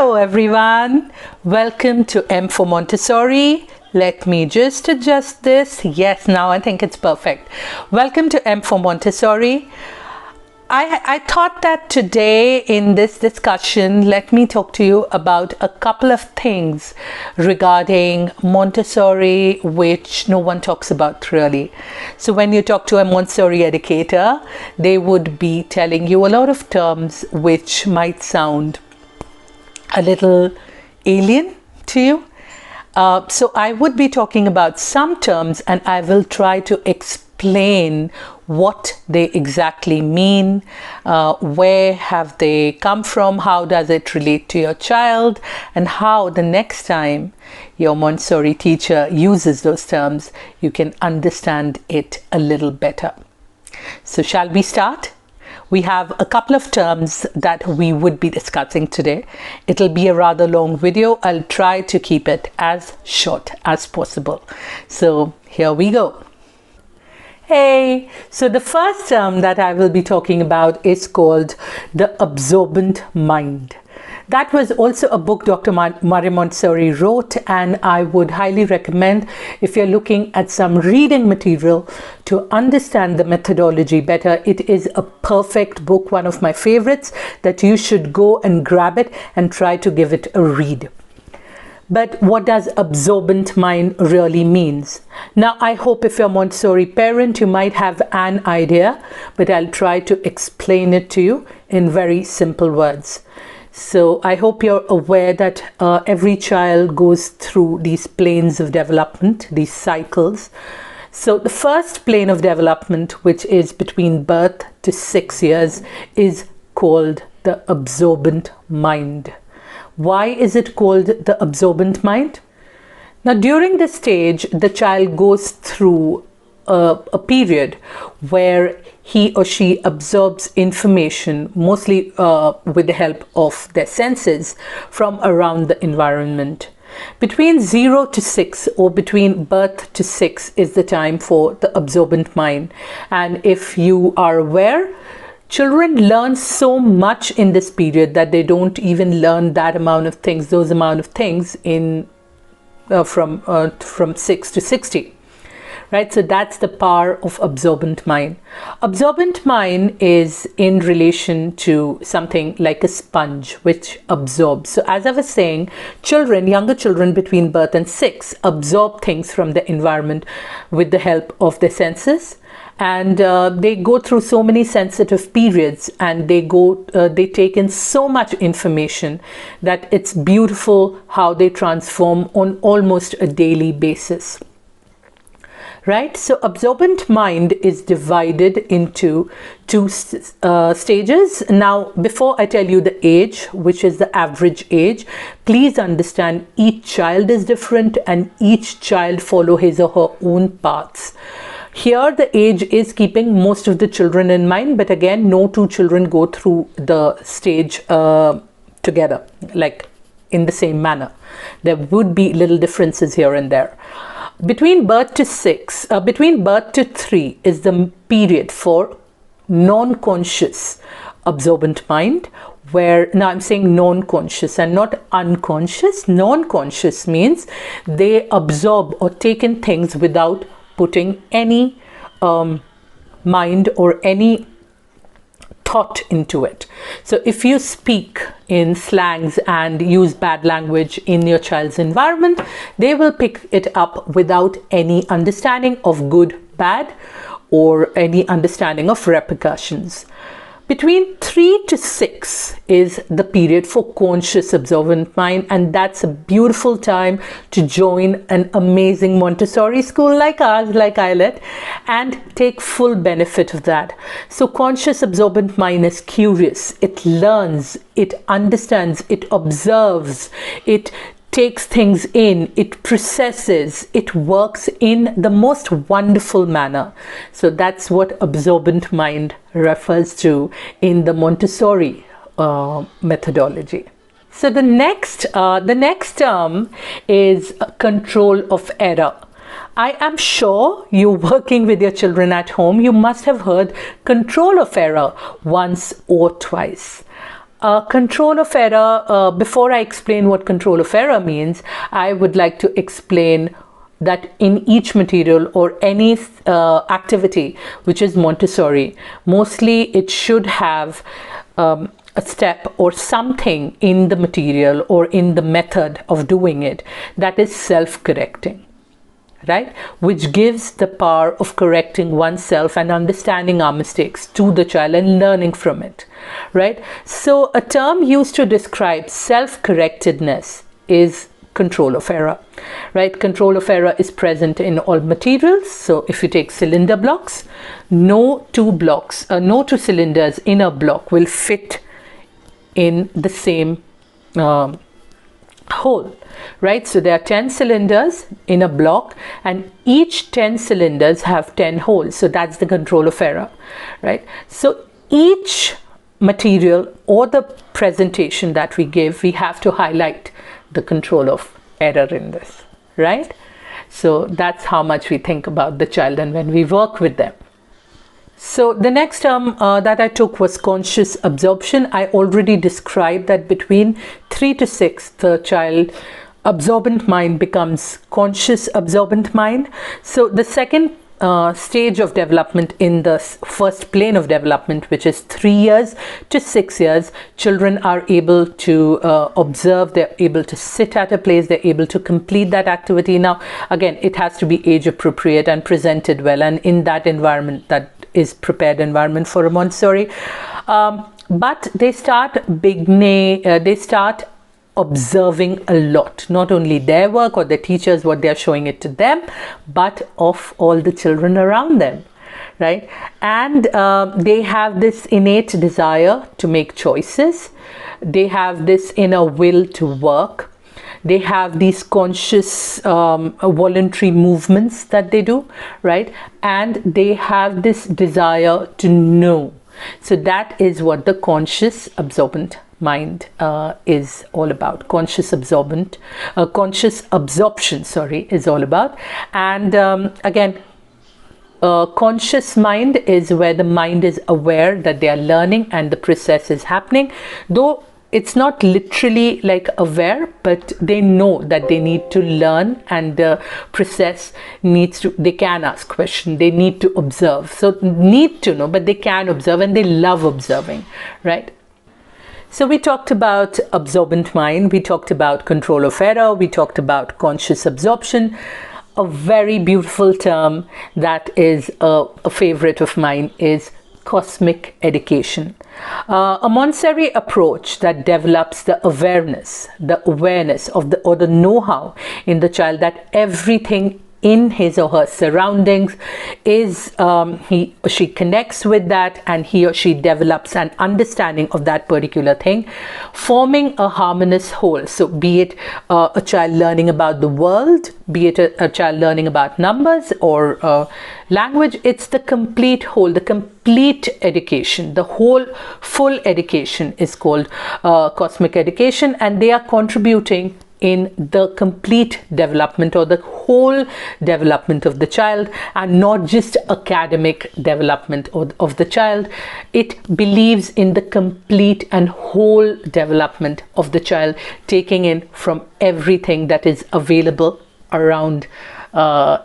Hello everyone, welcome to M for Montessori. Let me just adjust this. Yes, now I think it's perfect. Welcome to M for Montessori. I thought that today in this discussion, let me talk to you about a couple of things regarding Montessori, which no one talks about really. So when you talk to a Montessori educator, they would be telling you a lot of terms which might sound a little alien to you. So I would be talking about some terms and I will try to explain what they exactly mean, where have they come from, how does it relate to your child, and how the next time your Montessori teacher uses those terms, you can understand it a little better. So shall we start? We have a couple of terms that we would be discussing today. It'll be a rather long video. I'll try to keep it as short as possible. So here we go. Hey, so the first term that I will be talking about is called the absorbent mind. That was also a book Dr. Marie Montessori wrote, and I would highly recommend, if you're looking at some reading material to understand the methodology better, it is a perfect book, one of my favorites, that you should go and grab it and try to give it a read. But what does absorbent mind really means? Now, I hope if you're a Montessori parent, you might have an idea, but I'll try to explain it to you in very simple words. So I hope you're aware that every child goes through these planes of development, these cycles. So the first plane of development, which is between birth to 6 years, is called the absorbent mind. Why is it called the absorbent mind? Now, during this stage, the child goes through a period where he or she absorbs information, mostly with the help of their senses, from around the environment. Between 0 to 6 or between birth to 6 is the time for the absorbent mind. And if you are aware, children learn so much in this period that they don't even learn that amount of things, those amount of things in from 6 to 60. Right, so that's the power of absorbent mind. Absorbent mind is in relation to something like a sponge which absorbs. So as I was saying, children, younger children between birth and 6 absorb things from the environment with the help of their senses. And they go through so many sensitive periods, and they take in so much information that it's beautiful how they transform on almost a daily basis. Right, so absorbent mind is divided into two stages. Now, before I tell you the age, which is the average age, please understand each child is different and each child follow his or her own paths. Here the age is keeping most of the children in mind, but again, no two children go through the stage together, like in the same manner. There would be little differences here and there. Between birth to 3 is the period for non-conscious absorbent mind, where, now I'm saying non-conscious and not unconscious. Non-conscious means they absorb or take in things without putting any mind or any thought into it. So if you speak in slangs and use bad language in your child's environment, they will pick it up without any understanding of good, bad, or any understanding of repercussions. Between 3 to 6 is the period for conscious absorbent mind, and that's a beautiful time to join an amazing Montessori school like ours, like ILET, and take full benefit of that. So conscious absorbent mind is curious, it learns, it understands, it observes, it takes things in, it processes, it works in the most wonderful manner. So that's what absorbent mind refers to in the Montessori methodology. So the next term is control of error. I am sure you're working with your children at home. You must have heard control of error once or twice. Control of error, before I explain what control of error means, I would like to explain that in each material or any activity which is Montessori, mostly it should have a step or something in the material or in the method of doing it that is self-correcting, right? Which gives the power of correcting oneself and understanding our mistakes to the child and learning from it, right? So a term used to describe self-correctedness is control of error, right? Control of error is present in all materials. So if you take cylinder blocks, no two cylinders in a block will fit in the same hole, right? So there are 10 cylinders in a block and each 10 cylinders have 10 holes. So that's the control of error, right? So each material or the presentation that we give, we have to highlight the control of error in this, right? So that's how much we think about the child and when we work with them. So the next term that I took was conscious absorption. I already described that between 3 to 6, the child absorbent mind becomes conscious absorbent mind. So the second stage of development in the first plane of development, which is 3 years to 6 years, children are able to observe, they're able to sit at a place, they're able to complete that activity. Now again, it has to be age appropriate and presented well, and in that environment, that is prepared environment for a Montessori. But they start observing a lot, not only their work or the teachers, what they're showing it to them, but of all the children around them, right? And they have this innate desire to make choices. They have this inner will to work. They have these conscious voluntary movements that they do, right? And they have this desire to know. So that is what the conscious absorbent mind is all about. Conscious absorption, is all about. And again, conscious mind is where the mind is aware that they are learning and the process is happening, though it's not literally like aware, but they know that they need to learn and the process needs to, they can ask questions, they need to observe. So need to know, but they can observe and they love observing, right? So we talked about absorbent mind, we talked about control of error, we talked about conscious absorption. A very beautiful term that is a favorite of mine is cosmic education. A Montessori approach that develops the awareness of the know-how in the child that everything in his or her surroundings is he or she connects with that, and he or she develops an understanding of that particular thing, forming a harmonious whole. So be it a child learning about the world, be it a child learning about numbers or language, it's the complete whole, the complete education, the whole full education is called cosmic education, and they are contributing in the complete development or the whole development of the child, and not just academic development of the child. It believes in the complete and whole development of the child, taking in from everything that is available around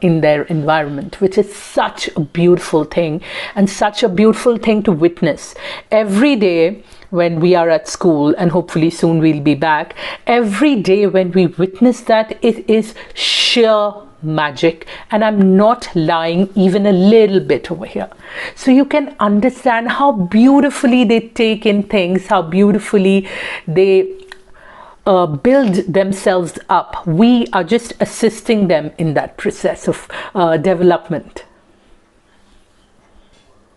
in their environment, which is such a beautiful thing and such a beautiful thing to witness every day. When we are at school, and hopefully soon we'll be back, every day when we witness that, it is sheer magic, and I'm not lying even a little bit over here. So you can understand how beautifully they take in things, how beautifully they build themselves up. We are just assisting them in that process of development.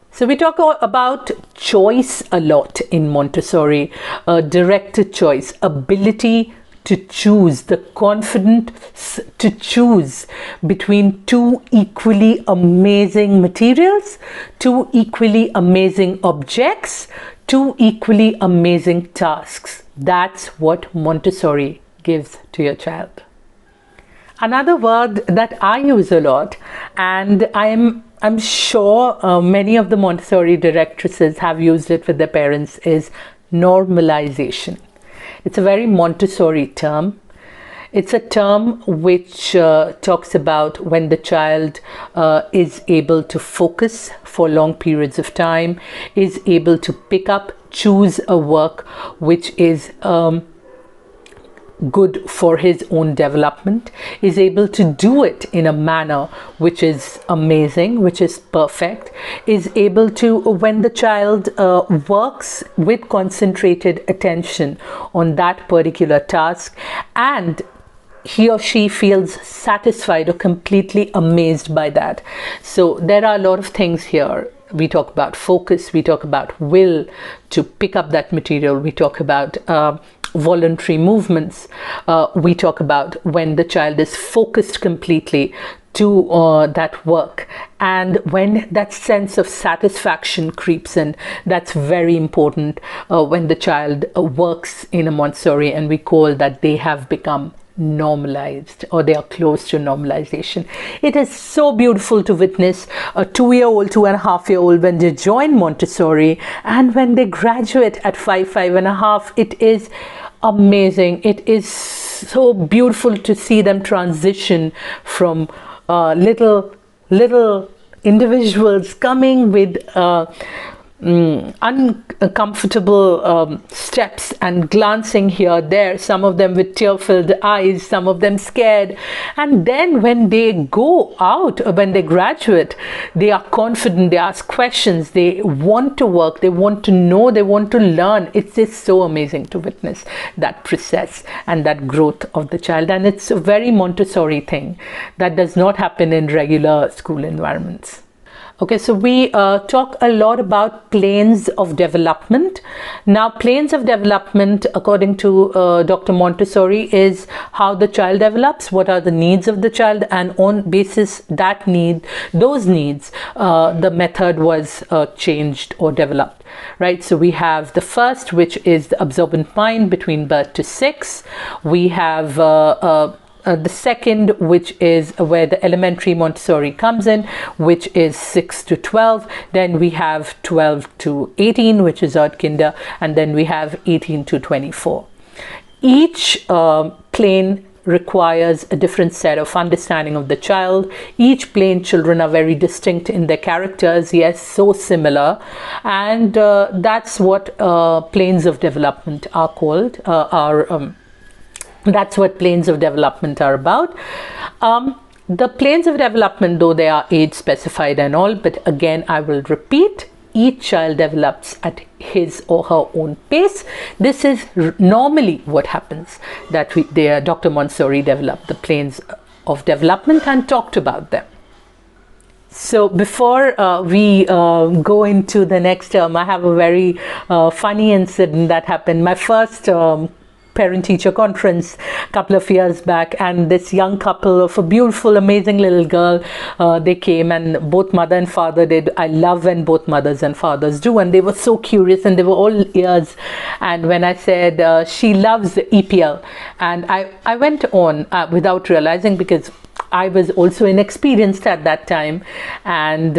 So we talk about choice a lot in Montessori, directed choice, ability to choose, the confidence to choose between two equally amazing materials, two equally amazing objects, two equally amazing tasks. That's what Montessori gives to your child. Another word that I use a lot, and I'm sure many of the Montessori directresses have used it with their parents, is normalization. It's a very Montessori term. It's a term which talks about when the child is able to focus for long periods of time, is able to pick up, choose a work which is good for his own development, is able to do it in a manner which is amazing, which is perfect, is able to, when the child works with concentrated attention on that particular task, and he or she feels satisfied or completely amazed by that. So there are a lot of things here. We talk about focus, we talk about will to pick up that material, we talk about voluntary movements, we talk about when the child is focused completely to that work, and when that sense of satisfaction creeps in. That's very important when the child works in a Montessori, and we call that they have become normalized, or they are close to normalization. It is so beautiful to witness a 2-year-old, 2.5-year-old when they join Montessori, and when they graduate at 5.5, it is amazing. It is so beautiful to see them transition from little individuals coming with uncomfortable steps and glancing here, there, some of them with tear-filled eyes, some of them scared, and then when they go out, when they graduate, they are confident, they ask questions, they want to work, they want to know, they want to learn. It's just so amazing to witness that process and that growth of the child, and it's a very Montessori thing that does not happen in regular school environments. Okay, so we talk a lot about planes of development. Now, planes of development, according to Dr. Montessori, is how the child develops, what are the needs of the child, and on basis those needs, the method was changed or developed, right? So we have the first, which is the absorbent mind between birth to 6. We have the second, which is where the elementary Montessori comes in, which is 6 to 12. Then we have 12 to 18, which is Erdkinder, and then we have 18 to 24. Each plane requires a different set of understanding of the child. Each plane, children are very distinct in their characters, yes, so similar, and that's what planes of development are called, that's what planes of development are about. The planes of development, though they are age specified and all, but again I will repeat, each child develops at his or her own pace. This is normally what happens, that Dr. Montessori developed the planes of development and talked about them. So before we go into the next term, I have a very funny incident that happened. My first parent-teacher conference a couple of years back, and this young couple of a beautiful, amazing little girl, they came, and both mother and father did. I love when both mothers and fathers do, and they were so curious and they were all ears. And when I said she loves the EPL, and I went on without realizing, because I was also inexperienced at that time, and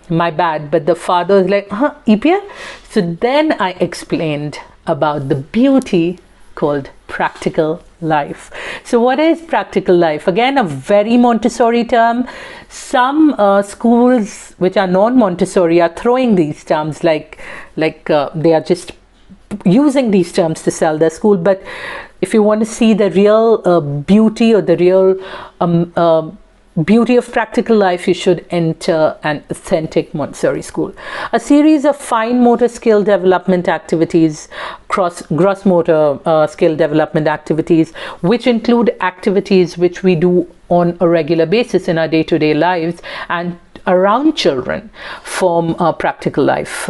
my bad, but the father was like, EPL? So then I explained about the beauty called practical life. So what is practical life? Again, a very Montessori term. Some schools which are non-Montessori are throwing these terms like they are just using these terms to sell their school. But if you want to see the real beauty, or the real beauty of practical life, you should enter an authentic Montessori school. A series of fine motor skill development activities, gross motor skill development activities, which include activities which we do on a regular basis in our day-to-day lives and around children, form practical life,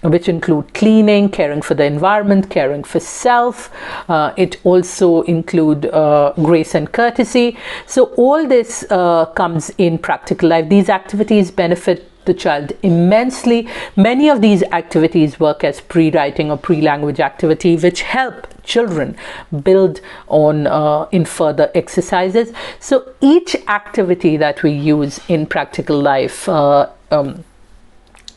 which include cleaning, caring for the environment, caring for self. It also include grace and courtesy. So all this comes in practical life. These activities benefit the child immensely. Many of these activities work as pre-writing or pre-language activity, which help children build on in further exercises. So each activity that we use in practical life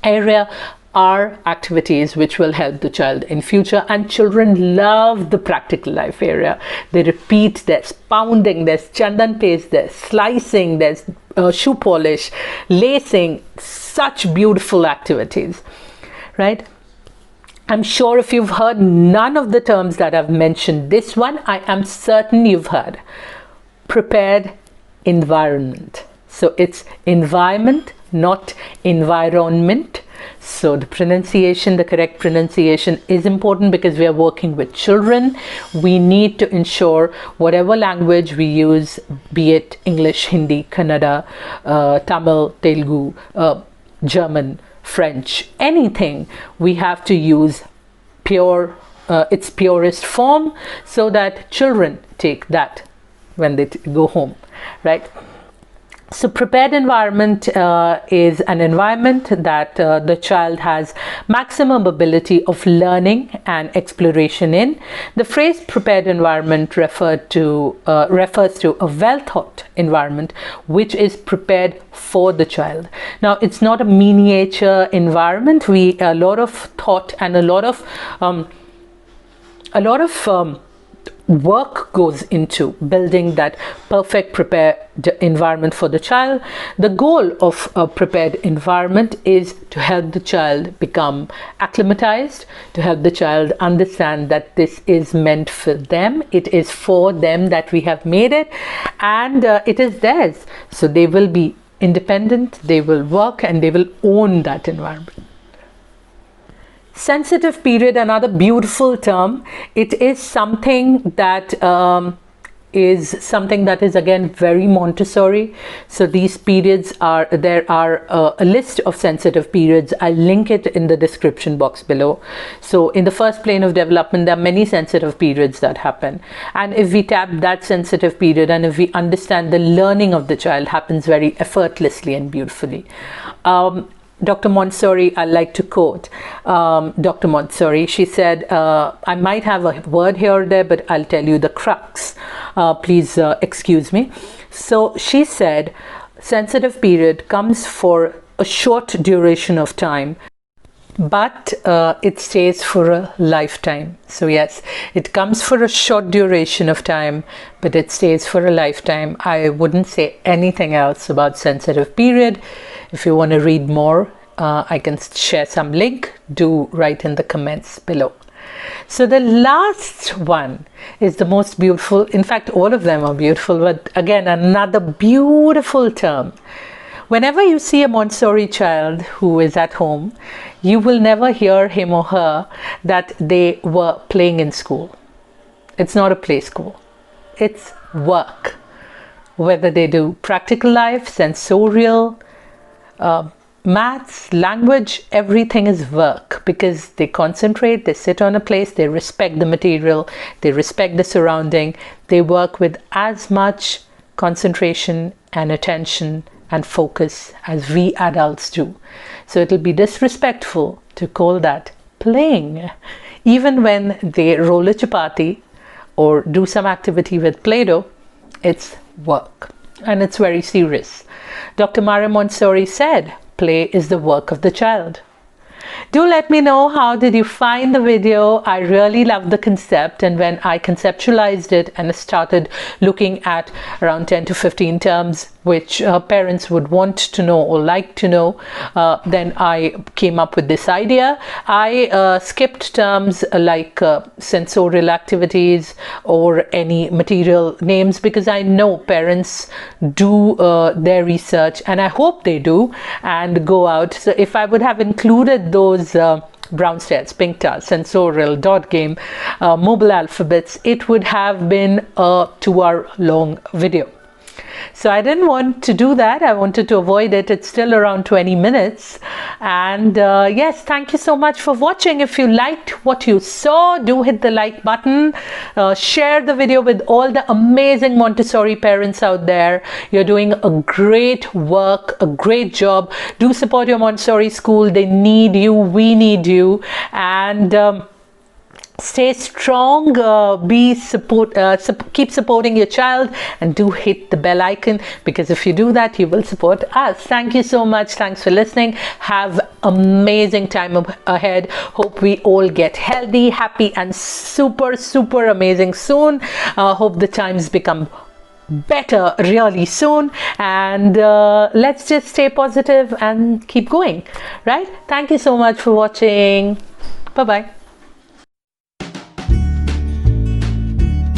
area are activities which will help the child in future. And children love the practical life area. They repeat, there's pounding, there's chandan paste, there's slicing, there's shoe polish, lacing, such beautiful activities, right? I'm sure if you've heard none of the terms that I've mentioned, this one I am certain you've heard. Prepared environment. So it's environment, not environment. So the pronunciation, the correct pronunciation is important because we are working with children. We need to ensure whatever language we use, be it English, Hindi, Kannada, Tamil, Telugu, German, French, anything, we have to use pure, its purest form, so that children take that when they go home, right? So prepared environment is an environment that the child has maximum ability of learning and exploration in. The phrase prepared environment refers to a well-thought environment which is prepared for the child. Now, it's not a miniature environment. A lot of thought and a lot of work goes into building that perfect prepared environment for the child. The goal of a prepared environment is to help the child become acclimatized, to help the child understand that this is meant for them, it is for them that we have made it, and it is theirs. So they will be independent, they will work, and they will own that environment. Sensitive period, another beautiful term. It is something that is again very Montessori. So these periods are, there are a list of sensitive periods. I'll link it in the description box below. So in the first plane of development, there are many sensitive periods that happen. And if we tap that sensitive period, and if we understand, the learning of the child happens very effortlessly and beautifully. Dr. Montessori, I like to quote Dr. Montessori. She said, I might have a word here or there, but I'll tell you the crux. Please excuse me. So she said, sensitive period comes for a short duration of time, but it stays for a lifetime. So yes, it comes for a short duration of time, but it stays for a lifetime. I wouldn't say anything else about sensitive period. If you want to read more, I can share some link. Do write in the comments below. So the last one is the most beautiful. In fact, all of them are beautiful, but again, another beautiful term. Whenever you see a Montessori child who is at home, you will never hear him or her that they were playing in school. It's not a play school. It's work. Whether they do practical life, sensorial, maths, language, everything is work, because they concentrate, they sit on a place, they respect the material, they respect the surrounding, they work with as much concentration and attention and focus as we adults do. So it'll be disrespectful to call that playing. Even when they roll a chapati or do some activity with Play-Doh, it's work, and it's very serious. Dr. Maria Montessori said, play is the work of the child. Do let me know, how did you find the video? I really loved the concept, and when I conceptualized it and started looking at around 10 to 15 terms which parents would want to know or like to know, then I came up with this idea. I skipped terms like sensorial activities or any material names, because I know parents do their research, and I hope they do, and go out. So if I would have included those brown stares, pink stars, sensorial, dot game, mobile alphabets, it would have been a 2-hour long video. So I didn't want to do that. I wanted to avoid it. It's still around 20 minutes. And yes, thank you so much for watching. If you liked what you saw, do hit the like button. Share the video with all the amazing Montessori parents out there. You're doing a great work, a great job. Do support your Montessori school. They need you. We need you. And stay strong, keep supporting your child, and do hit the bell icon, because if you do that, you will support us. Thank you so much. Thanks for listening. Have amazing time ahead. Hope we all get healthy, happy, and super amazing soon. Hope the times become better really soon, and let's just stay positive and keep going, right? Thank you so much for watching. Bye bye.